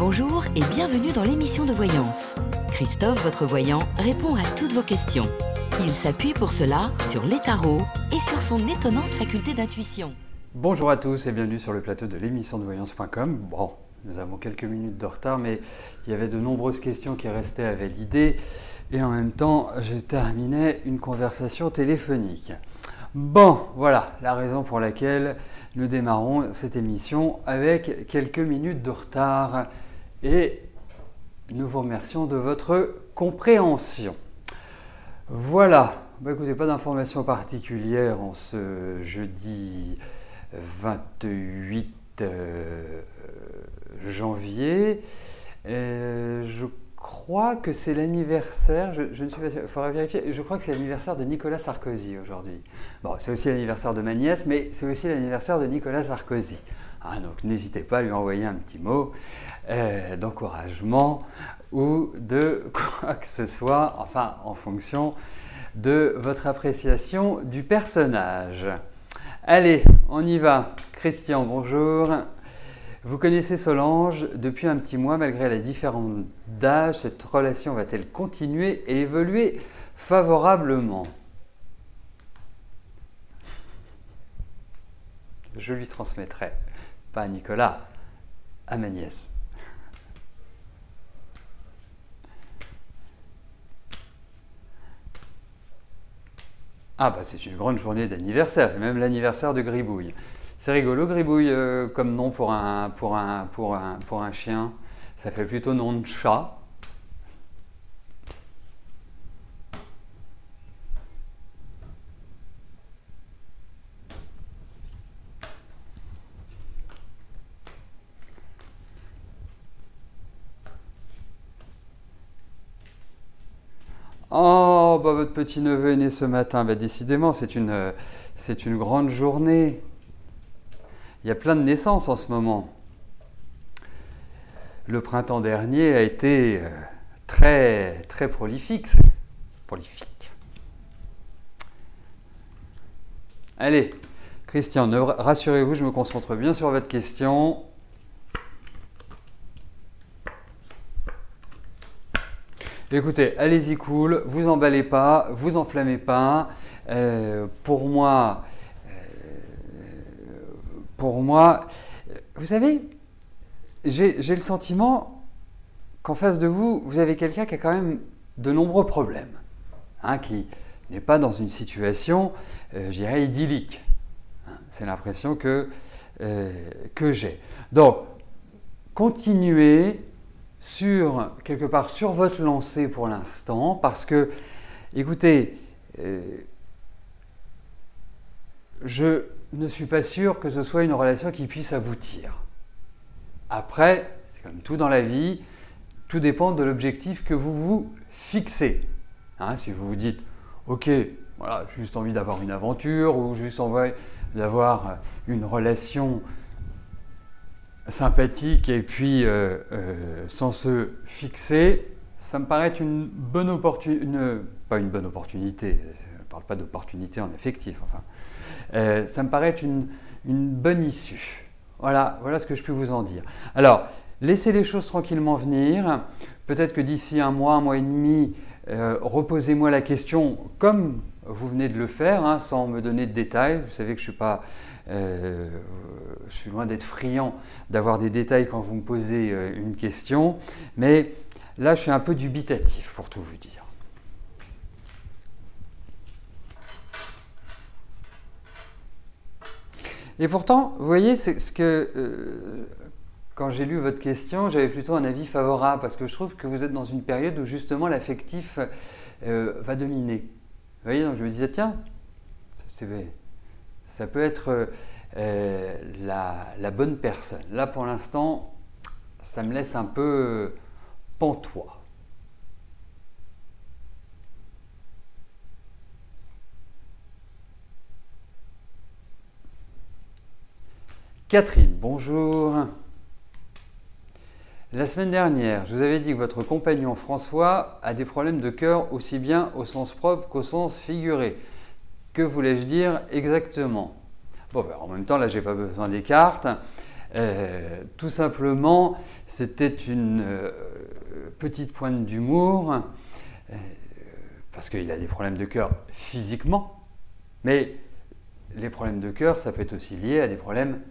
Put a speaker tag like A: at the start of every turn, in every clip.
A: Bonjour et bienvenue dans l'émission de voyance. Christophe, votre voyant, répond à toutes vos questions. Il s'appuie pour cela sur les tarots et sur son étonnante faculté d'intuition.
B: Bonjour à tous et bienvenue sur le plateau de l'émission de voyance.com. Bon, nous avons quelques minutes de retard, mais il y avait de nombreuses questions qui restaient à valider et en même temps, je terminais une conversation téléphonique. Bon, voilà la raison pour laquelle nous démarrons cette émission avec quelques minutes de retard et nous vous remercions de votre compréhension. Voilà, écoutez, pas d'informations particulières en ce jeudi 28 janvier. Je crois que c'est l'anniversaire, je ne suis pas sûr, il faudra vérifier, je crois que c'est l'anniversaire de Nicolas Sarkozy aujourd'hui. Bon, c'est aussi l'anniversaire de ma nièce, mais c'est aussi l'anniversaire de Nicolas Sarkozy. Donc n'hésitez pas à lui envoyer un petit mot d'encouragement ou de quoi que ce soit, enfin en fonction de votre appréciation du personnage. Allez, on y va. Christian, bonjour. Vous connaissez Solange depuis un petit mois, malgré la différence d'âge, cette relation va-t-elle continuer et évoluer favorablement? Je lui transmettrai, pas à Nicolas, à ma nièce. Ah bah c'est une grande journée d'anniversaire, c'est même l'anniversaire de Gribouille. C'est rigolo Gribouille comme nom pour un chien, ça fait plutôt nom de chat. Oh, bah votre petit-neveu est né ce matin. Bah, décidément, c'est une grande journée. Il y a plein de naissances en ce moment. Le printemps dernier a été très, très prolifique. Allez, Christian, rassurez-vous, je me concentre bien sur votre question. Écoutez, allez-y cool, vous emballez pas, vous enflammez pas. Pour moi, vous savez, j'ai le sentiment qu'en face de vous, vous avez quelqu'un qui a quand même de nombreux problèmes, qui n'est pas dans une situation, je dirais, idyllique. C'est l'impression que j'ai. Donc, continuez quelque part sur votre lancée pour l'instant, parce que, écoutez, je ne suis pas sûr que ce soit une relation qui puisse aboutir. Après, c'est comme tout dans la vie, tout dépend de l'objectif que vous vous fixez. Si vous vous dites, ok, voilà, j'ai juste envie d'avoir une aventure ou juste envie d'avoir une relation sympathique et puis sans se fixer, ça me paraît une bonne opportunité, pas une bonne opportunité, je ne parle pas d'opportunité en affectif, enfin, ça me paraît une bonne issue. Voilà ce que je peux vous en dire. Alors, laissez les choses tranquillement venir, peut-être que d'ici un mois et demi, reposez-moi la question comme vous venez de le faire, sans me donner de détails. Vous savez que je suis loin d'être friand d'avoir des détails quand vous me posez une question, mais là je suis un peu dubitatif pour tout vous dire. Et pourtant, vous voyez, c'est ce que quand j'ai lu votre question, j'avais plutôt un avis favorable parce que je trouve que vous êtes dans une période où justement l'affectif va dominer. Vous voyez, donc je me disais, tiens, ça peut être la bonne personne. Là, pour l'instant, ça me laisse un peu pantois. Catherine, bonjour. La semaine dernière, je vous avais dit que votre compagnon François a des problèmes de cœur aussi bien au sens propre qu'au sens figuré. Que voulais-je dire exactement? Bon, en même temps, là, je n'ai pas besoin des cartes. Tout simplement, c'était une petite pointe d'humour, parce qu'il a des problèmes de cœur physiquement, mais les problèmes de cœur, ça peut être aussi lié à des problèmes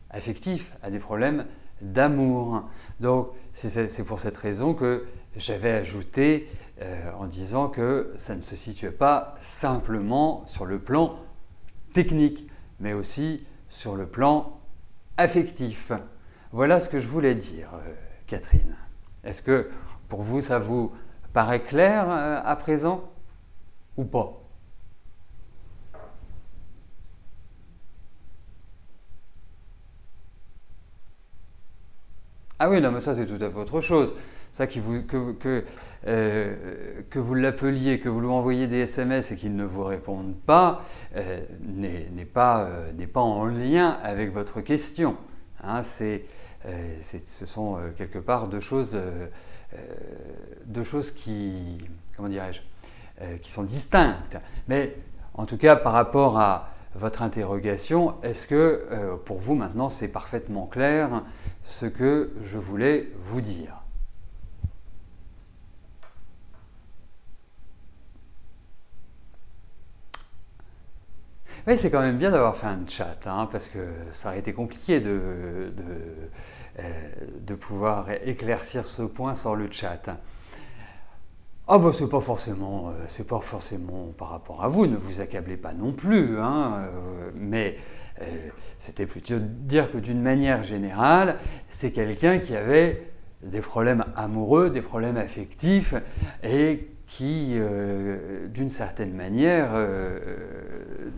B: affectifs, à des problèmes d'amour. Donc, c'est pour cette raison que j'avais ajouté en disant que ça ne se situait pas simplement sur le plan technique, mais aussi sur le plan affectif. Voilà ce que je voulais dire, Catherine. Est-ce que pour vous, ça vous paraît clair à présent ou pas? Ah oui, non, mais ça c'est tout à fait autre chose. Ça que vous l'appeliez, que vous lui envoyiez des SMS et qu'il ne vous réponde pas, n'est pas en lien avec votre question. Hein, ce sont quelque part deux choses comment dirais-je, qui sont distinctes. Mais en tout cas, par rapport à votre interrogation, est-ce que pour vous maintenant c'est parfaitement clair ce que je voulais vous dire? Oui, c'est quand même bien d'avoir fait un chat, hein, parce que ça aurait été compliqué de pouvoir éclaircir ce point sans le chat. Ah bah c'est pas forcément par rapport à vous, ne vous accablez pas non plus, hein, mais c'était plutôt de dire que d'une manière générale, c'est quelqu'un qui avait des problèmes amoureux, des problèmes affectifs et qui, d'une certaine manière,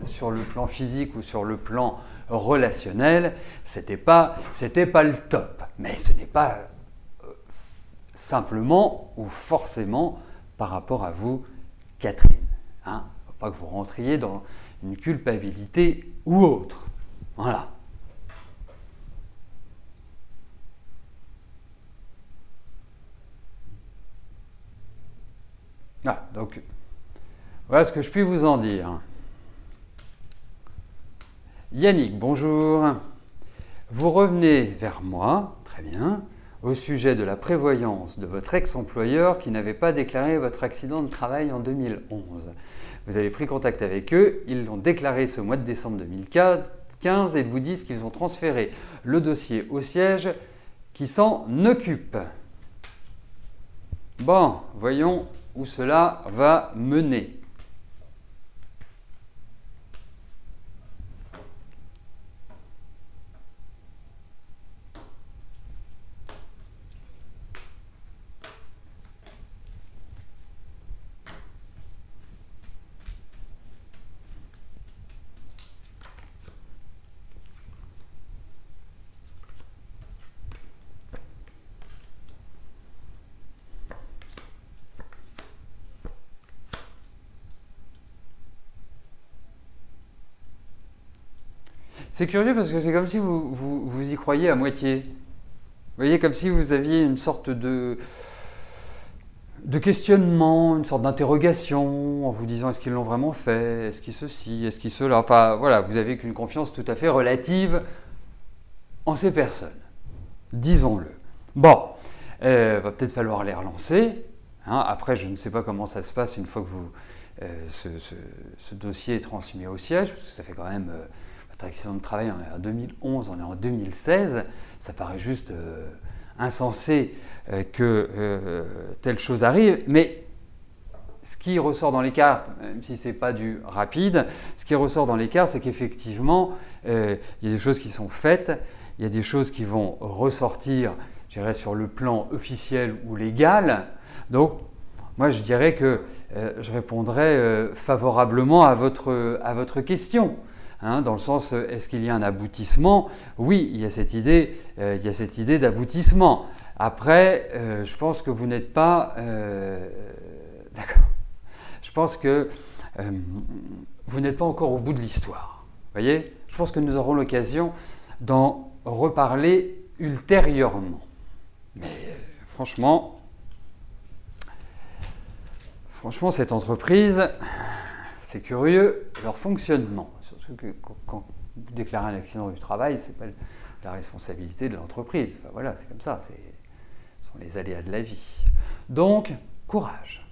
B: sur le plan physique ou sur le plan relationnel, c'était pas le top. Mais ce n'est pas simplement ou forcément par rapport à vous, Catherine. Hein, il ne faut pas que vous rentriez dans une culpabilité ou autre. Voilà. Ah, donc, voilà ce que je puis vous en dire. Yannick, bonjour. Vous revenez vers moi, très bien, au sujet de la prévoyance de votre ex-employeur qui n'avait pas déclaré votre accident de travail en 2011. Vous avez pris contact avec eux, ils l'ont déclaré ce mois de décembre 2015 et ils vous disent qu'ils ont transféré le dossier au siège qui s'en occupe. Bon, voyons où cela va mener. C'est curieux parce que c'est comme si vous y croyez à moitié. Vous voyez, comme si vous aviez une sorte de questionnement, une sorte d'interrogation en vous disant est-ce qu'ils l'ont vraiment fait, est-ce qu'ils ceci, est-ce qu'ils cela. Enfin voilà, vous avez qu'une confiance tout à fait relative en ces personnes, disons-le. Bon, va peut-être falloir les relancer. Hein. Après, je ne sais pas comment ça se passe une fois que ce dossier est transmis au siège, parce que ça fait quand même... Votre accident de travail, on est en 2011, on est en 2016, ça paraît juste insensé que telle chose arrive, mais ce qui ressort dans l'écart, même si ce n'est pas du rapide, ce qui ressort dans l'écart, c'est qu'effectivement, il y a des choses qui sont faites, il y a des choses qui vont ressortir, je dirais, sur le plan officiel ou légal. Donc, moi, je dirais que je répondrai favorablement à votre question. Hein, dans le sens, est-ce qu'il y a un aboutissement? Oui, il y a cette idée d'aboutissement. Après, je pense que vous n'êtes pas... D'accord. Je pense que vous n'êtes pas encore au bout de l'histoire. Vous voyez? Je pense que nous aurons l'occasion d'en reparler ultérieurement. Mais franchement, cette entreprise, c'est curieux, leur fonctionnement. Surtout que quand vous déclarez un accident du travail, c'est pas la responsabilité de l'entreprise. Enfin, voilà, c'est comme ça, ce sont les aléas de la vie. Donc, courage.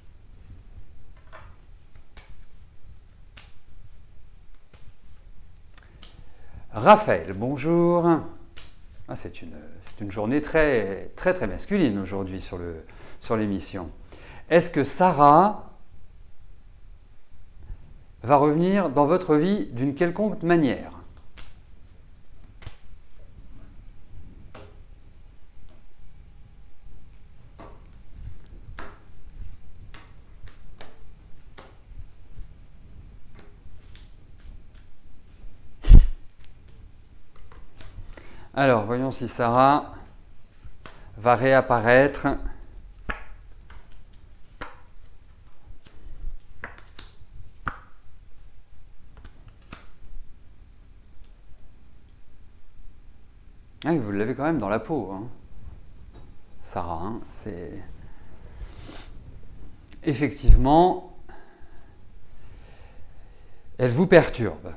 B: Raphaël, bonjour. Ah, c'est une journée très masculine aujourd'hui sur l'émission. Est-ce que Sarah va revenir dans votre vie d'une quelconque manière? Alors, voyons si Sarah va réapparaître. Ah, vous l'avez quand même dans la peau, hein. Sarah, hein, c'est... Effectivement, elle vous perturbe.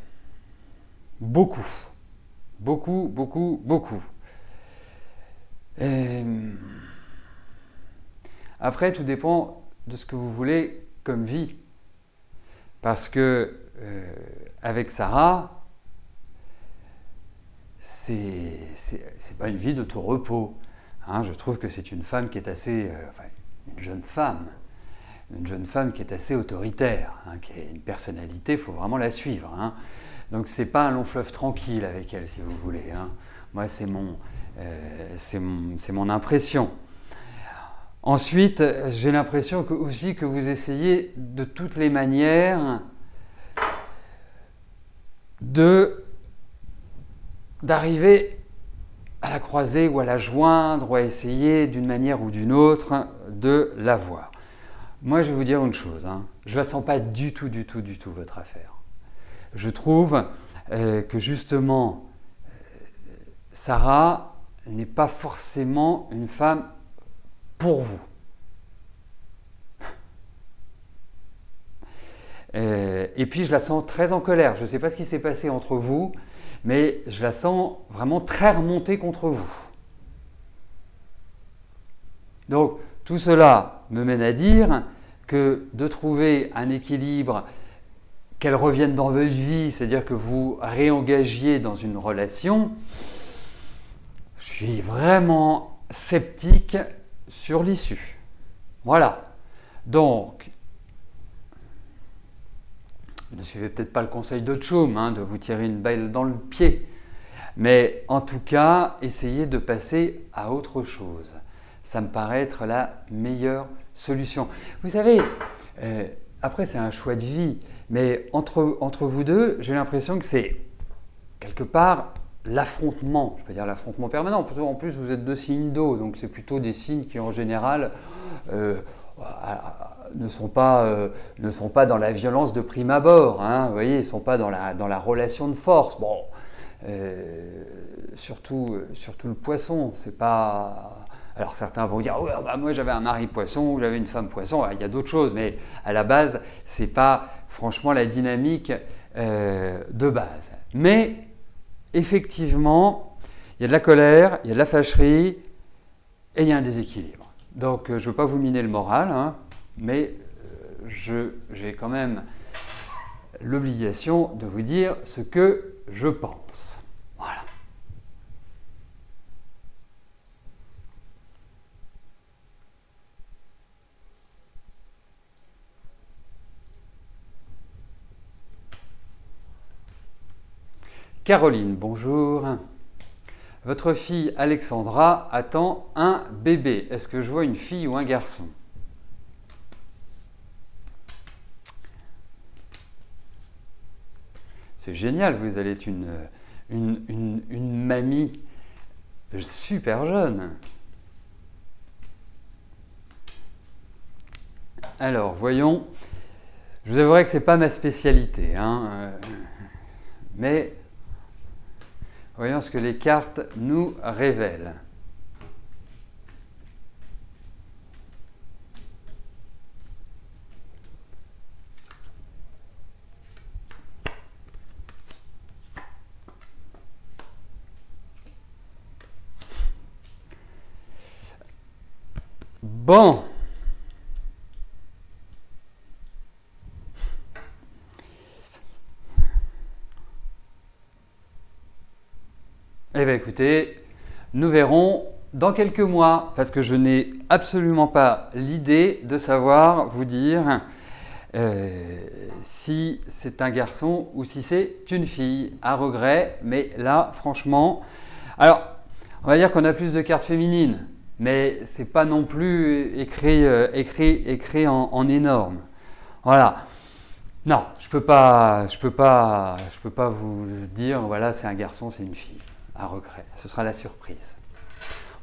B: Beaucoup. Beaucoup, beaucoup, beaucoup. Après, tout dépend de ce que vous voulez comme vie. Parce que avec Sarah, c'est pas une vie de tout repos. Hein, je trouve que c'est une femme qui est assez... enfin, une jeune femme qui est assez autoritaire, hein, qui a une personnalité, il faut vraiment la suivre. Hein. Donc c'est pas un long fleuve tranquille avec elle, si vous voulez. Hein. Moi, c'est mon impression. Ensuite, j'ai l'impression aussi que vous essayez de toutes les manières d'arriver à la croiser ou à la joindre ou à essayer d'une manière ou d'une autre de la voir. Moi, je vais vous dire une chose, hein. Je ne la sens pas du tout, votre affaire. Je trouve que justement, Sarah n'est pas forcément une femme pour vous. Et puis, je la sens très en colère. Je ne sais pas ce qui s'est passé entre vous, mais je la sens vraiment très remontée contre vous. Donc, tout cela me mène à dire que de trouver un équilibre, qu'elle revienne dans votre vie, c'est-à-dire que vous réengagiez dans une relation, je suis vraiment sceptique sur l'issue. Voilà. Donc, ne suivez peut-être pas le conseil de Tchoum, hein, de vous tirer une balle dans le pied, mais en tout cas, essayez de passer à autre chose. Ça me paraît être la meilleure solution. Vous savez, après c'est un choix de vie, mais entre vous deux, j'ai l'impression que c'est quelque part l'affrontement. Je ne vais pas dire l'affrontement permanent, en plus vous êtes deux signes d'eau, donc c'est plutôt des signes qui en général ne sont pas dans la violence de prime abord. Hein, vous voyez, ils ne sont pas dans la relation de force. Bon, surtout le poisson, c'est pas... Alors certains vont dire, oh, bah, moi j'avais un mari poisson ou j'avais une femme poisson, il y a d'autres choses, mais à la base, ce n'est pas franchement la dynamique de base. Mais effectivement, il y a de la colère, il y a de la fâcherie et il y a un déséquilibre. Donc je ne veux pas vous miner le moral, hein, mais j'ai quand même l'obligation de vous dire ce que je pense. Voilà. Caroline, bonjour. Votre fille Alexandra attend un bébé. Est-ce que je vois une fille ou un garçon? C'est génial, vous allez être une mamie super jeune. Alors, voyons. Je vous avouerai que ce n'est pas ma spécialité, hein, mais voyons ce que les cartes nous révèlent. Bon. Eh bien écoutez, nous verrons dans quelques mois, parce que je n'ai absolument pas l'idée de savoir vous dire si c'est un garçon ou si c'est une fille, à regret, mais là franchement, alors on va dire qu'on a plus de cartes féminines, mais c'est pas non plus écrit en énorme. Voilà. Non, je peux pas vous dire voilà c'est un garçon, c'est une fille. À regret, ce sera la surprise.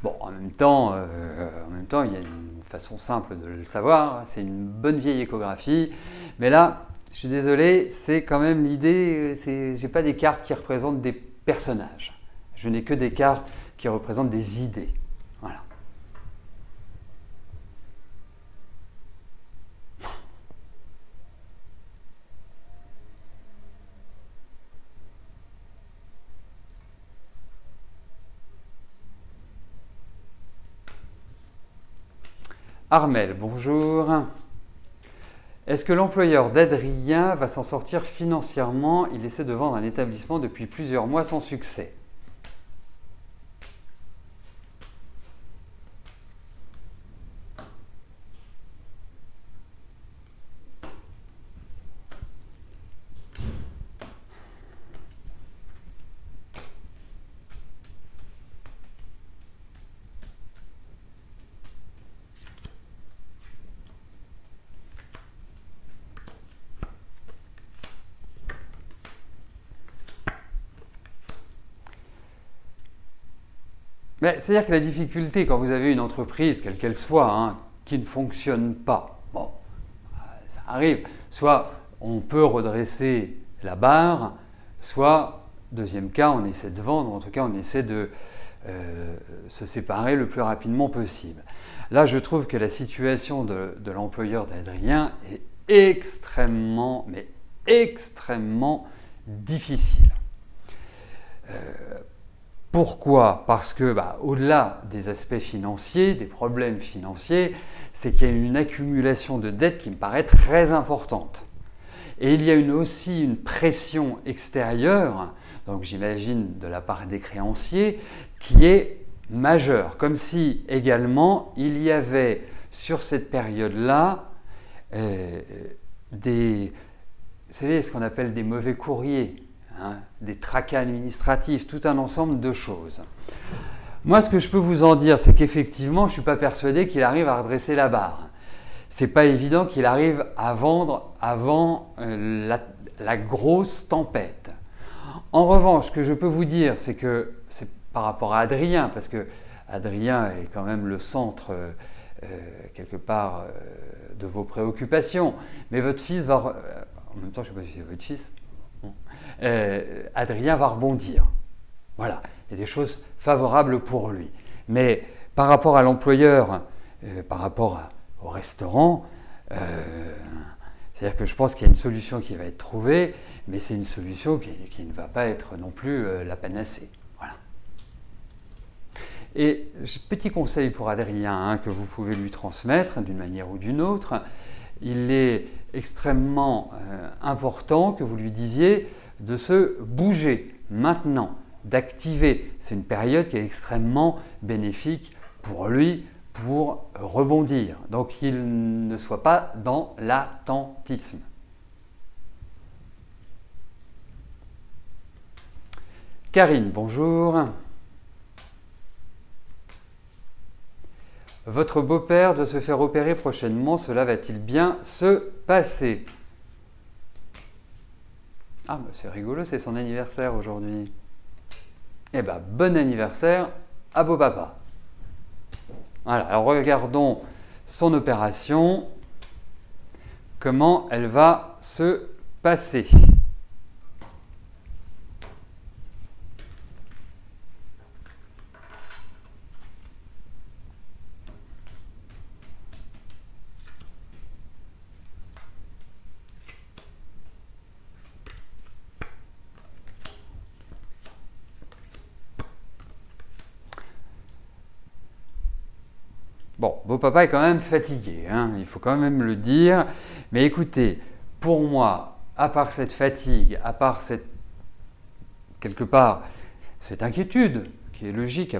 B: Bon, en même temps, il y a une façon simple de le savoir, c'est une bonne vieille échographie. Mais là, je suis désolé, c'est quand même l'idée, j'ai pas des cartes qui représentent des personnages. Je n'ai que des cartes qui représentent des idées. Voilà. Armel, bonjour. Est-ce que l'employeur d'Adrien va s'en sortir financièrement? Il essaie de vendre un établissement depuis plusieurs mois sans succès. C'est-à-dire que la difficulté quand vous avez une entreprise, quelle qu'elle soit, hein, qui ne fonctionne pas, bon, ça arrive, soit on peut redresser la barre, soit, deuxième cas, on essaie de vendre, en tout cas on essaie de se séparer le plus rapidement possible. Là, je trouve que la situation de l'employeur d'Adrien est extrêmement, mais extrêmement difficile. Pourquoi? Parce que, au-delà des aspects financiers, des problèmes financiers, c'est qu'il y a une accumulation de dettes qui me paraît très importante. Et il y a aussi une pression extérieure, donc j'imagine de la part des créanciers, qui est majeure. Comme si également il y avait sur cette période-là vous savez, ce qu'on appelle des mauvais courriers. Des tracas administratifs, tout un ensemble de choses. Moi, ce que je peux vous en dire, c'est qu'effectivement, je ne suis pas persuadé qu'il arrive à redresser la barre. Ce n'est pas évident qu'il arrive à vendre avant la grosse tempête. En revanche, ce que je peux vous dire, c'est que c'est par rapport à Adrien, parce que Adrien est quand même le centre, quelque part, de vos préoccupations. Mais votre fils va... en même temps, je ne sais pas si c'est votre fils. Adrien va rebondir. Voilà, il y a des choses favorables pour lui. Mais par rapport à l'employeur, par rapport au restaurant, c'est-à-dire que je pense qu'il y a une solution qui va être trouvée, mais c'est une solution qui ne va pas être non plus la panacée. Voilà. Et petit conseil pour Adrien que vous pouvez lui transmettre d'une manière ou d'une autre, il est extrêmement important que vous lui disiez de se bouger maintenant, d'activer. C'est une période qui est extrêmement bénéfique pour lui, pour rebondir. Donc qu'il ne soit pas dans l'attentisme. Karine, bonjour. Votre beau-père doit se faire opérer prochainement, cela va-t-il bien se passer? Ah, c'est rigolo, c'est son anniversaire aujourd'hui. Eh bien, bon anniversaire à beau papa. Voilà, alors regardons son opération, comment elle va se passer. Bon, beau papa est quand même fatigué, hein, il faut quand même le dire. Mais écoutez, pour moi, à part cette fatigue, à part quelque part cette inquiétude qui est logique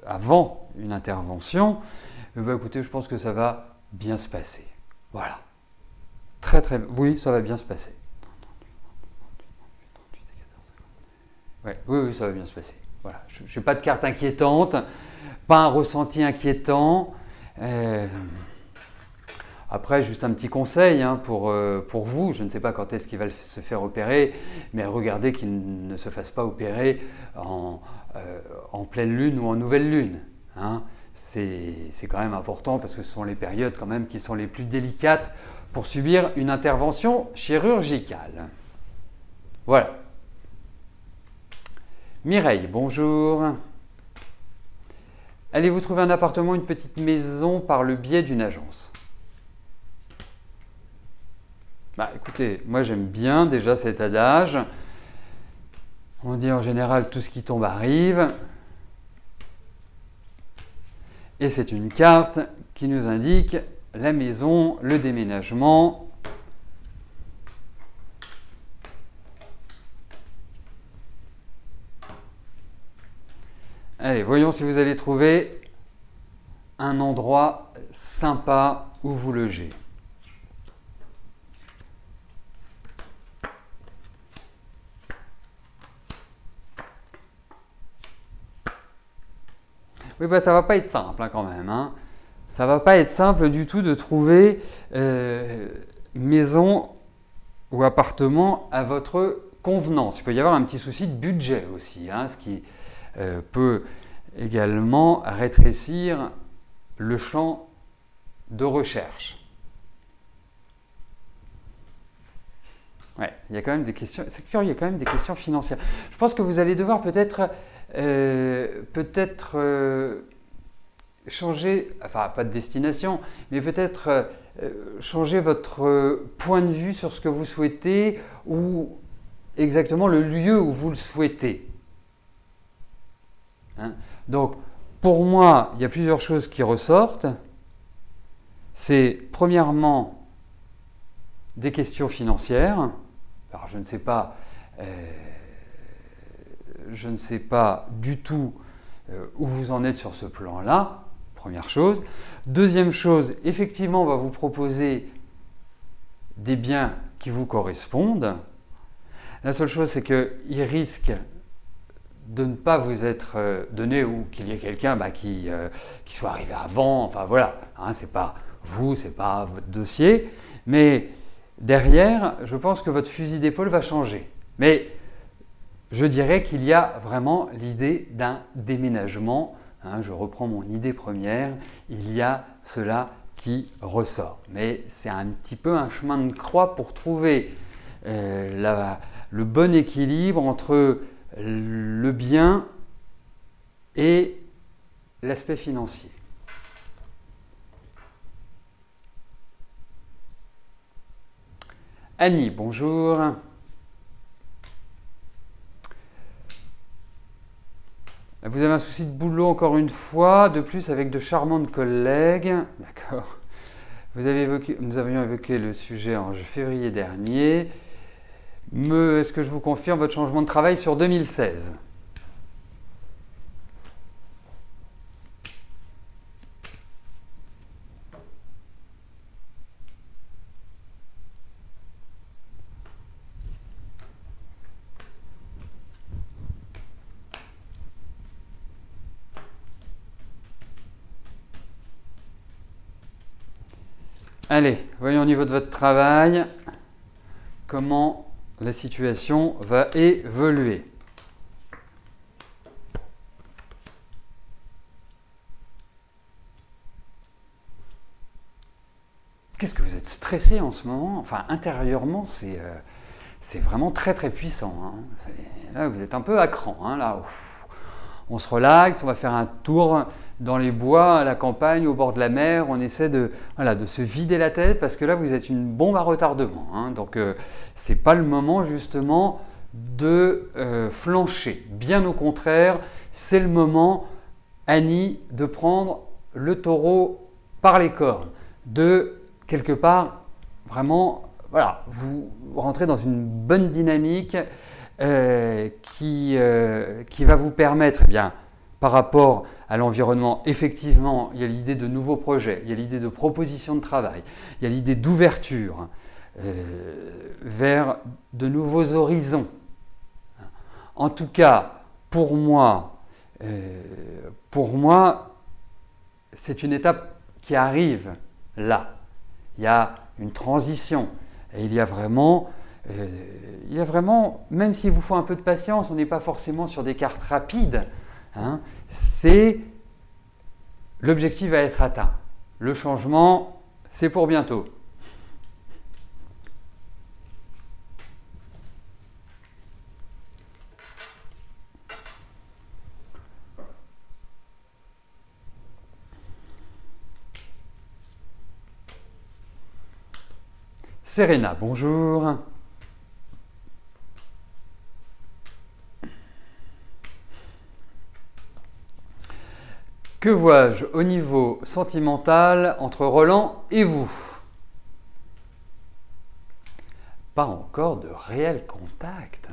B: avant une intervention, écoutez, je pense que ça va bien se passer. Voilà. Très très bien. Oui, ça va bien se passer. Ouais, oui, ça va bien se passer. Voilà. Je n'ai pas de carte inquiétante, pas un ressenti inquiétant. Après, juste un petit conseil hein, pour vous, je ne sais pas quand est-ce qu'il va se faire opérer, mais regardez qu'il ne se fasse pas opérer en pleine lune ou en nouvelle lune. Hein. C'est quand même important parce que ce sont les périodes quand même qui sont les plus délicates pour subir une intervention chirurgicale. Voilà. Mireille, bonjour. Allez-vous trouver un appartement, une petite maison par le biais d'une agence? Bah, écoutez, moi j'aime bien déjà cet adage. On dit en général tout ce qui tombe arrive. Et c'est une carte qui nous indique la maison, le déménagement. Allez, voyons si vous allez trouver un endroit sympa où vous loger. Oui, bah, ça ne va pas être simple hein, quand même. Hein. Ça ne va pas être simple du tout de trouver maison ou appartement à votre convenance. Il peut y avoir un petit souci de budget aussi, hein, ce qui peut également rétrécir le champ de recherche. Ouais, il y a quand même des questions. C'est curieux, il y a quand même des questions financières. Je pense que vous allez devoir peut-être changer, enfin pas de destination, mais peut-être changer votre point de vue sur ce que vous souhaitez ou exactement le lieu où vous le souhaitez. Hein? Donc, pour moi, il y a plusieurs choses qui ressortent. C'est premièrement des questions financières. Alors, je ne sais pas du tout où vous en êtes sur ce plan-là, première chose. Deuxième chose, effectivement, on va vous proposer des biens qui vous correspondent. La seule chose, c'est qu'il risque de ne pas vous être donné ou qu'il y ait quelqu'un qui soit arrivé avant. Enfin voilà, hein, c'est pas vous, c'est pas votre dossier. Mais derrière, je pense que votre fusil d'épaule va changer. Mais je dirais qu'il y a vraiment l'idée d'un déménagement. Hein, je reprends mon idée première. Il y a cela qui ressort. Mais c'est un petit peu un chemin de croix pour trouver le bon équilibre entre le bien et l'aspect financier. Annie, bonjour. Vous avez un souci de boulot encore une fois, de plus avec de charmantes collègues. D'accord. Nous avions évoqué le sujet en février dernier. Est-ce que je vous confirme votre changement de travail sur 2016? Allez, voyons au niveau de votre travail comment la situation va évoluer. Qu'est-ce que vous êtes stressé en ce moment? Enfin, intérieurement, c'est vraiment très très puissant. Hein. Là, vous êtes un peu à cran. Hein, là. On se relaxe, on va faire un tour dans les bois, à la campagne, au bord de la mer. On essaie de se vider la tête parce que là, vous êtes une bombe à retardement. Hein. Donc, ce n'est pas le moment justement de flancher. Bien au contraire, c'est le moment, Annie, de prendre le taureau par les cornes, de quelque part, vraiment, voilà, vous rentrez dans une bonne dynamique qui va vous permettre, eh bien, par rapport à l'environnement, effectivement, il y a l'idée de nouveaux projets, il y a l'idée de propositions de travail, il y a l'idée d'ouverture vers de nouveaux horizons. En tout cas, pour moi, c'est une étape qui arrive là. Il y a une transition et il y a vraiment, même s'il vous faut un peu de patience, on n'est pas forcément sur des cartes rapides. Hein, l'objectif va être atteint. Le changement, c'est pour bientôt. Serena, bonjour. Que vois-je au niveau sentimental entre Roland et vous? Pas encore de réel contact.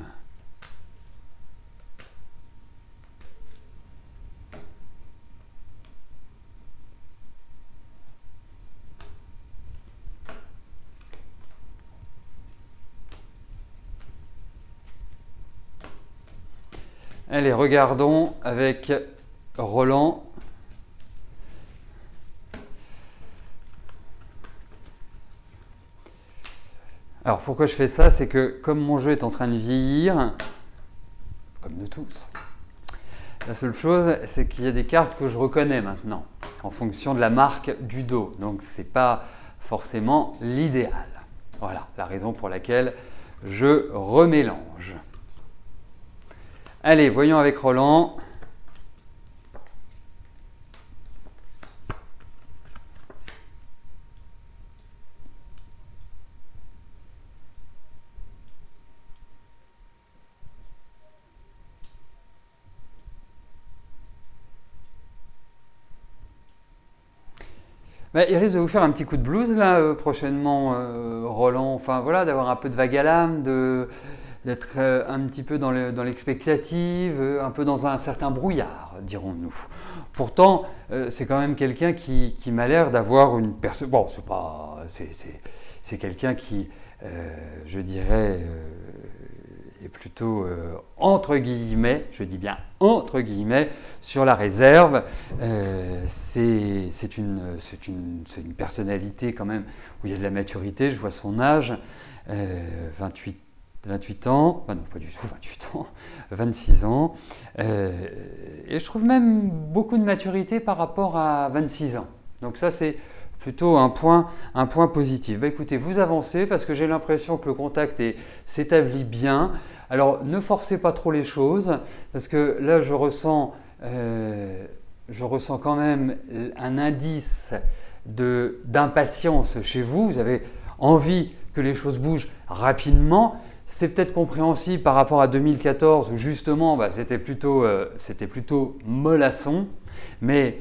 B: Allez, regardons avec Roland. Alors pourquoi je fais ça? C'est que comme mon jeu est en train de vieillir, comme de tous, la seule chose c'est qu'il y a des cartes que je reconnais maintenant en fonction de la marque du dos. Donc ce n'est pas forcément l'idéal. Voilà la raison pour laquelle je remélange. Allez, voyons avec Roland. Il risque de vous faire un petit coup de blues là prochainement, Roland. Enfin voilà, d'avoir un peu de vague à l'âme, d'être un petit peu dans l'expectative, un peu dans un certain brouillard, dirons-nous. Pourtant, c'est quand même quelqu'un qui m'a l'air d'avoir une personne. Bon, c'est quelqu'un qui, je dirais, est plutôt entre guillemets, je dis bien entre guillemets, sur la réserve. C'est une personnalité quand même où il y a de la maturité. Je vois son âge, 28 ans, non pas du tout 28 ans, 26 ans, et je trouve même beaucoup de maturité par rapport à 26 ans. Donc ça c'est plutôt un point positif. Écoutez, vous avancez parce que j'ai l'impression que le contact s'établit bien. Alors ne forcez pas trop les choses parce que là je ressens quand même un indice d'impatience chez vous. Vous avez envie que les choses bougent rapidement. C'est peut-être compréhensible par rapport à 2014 où justement c'était plutôt mollasson, mais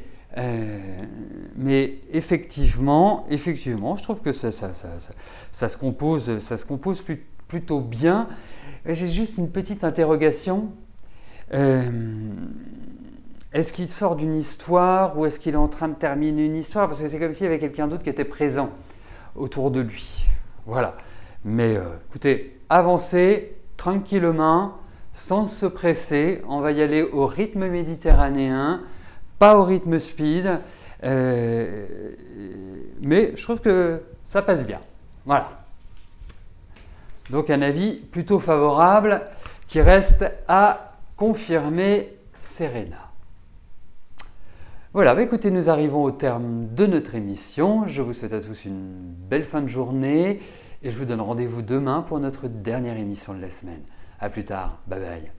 B: effectivement, je trouve que ça se compose plutôt bien. J'ai juste une petite interrogation. Est-ce qu'il sort d'une histoire ou est-ce qu'il est en train de terminer une histoire? Parce que c'est comme s'il y avait quelqu'un d'autre qui était présent autour de lui. Voilà. Mais écoutez, avancez tranquillement, sans se presser. On va y aller au rythme méditerranéen, pas au rythme speed. Mais je trouve que ça passe bien. Voilà. Donc un avis plutôt favorable qui reste à confirmer Serena. Voilà, écoutez, nous arrivons au terme de notre émission. Je vous souhaite à tous une belle fin de journée et je vous donne rendez-vous demain pour notre dernière émission de la semaine. A plus tard, bye bye.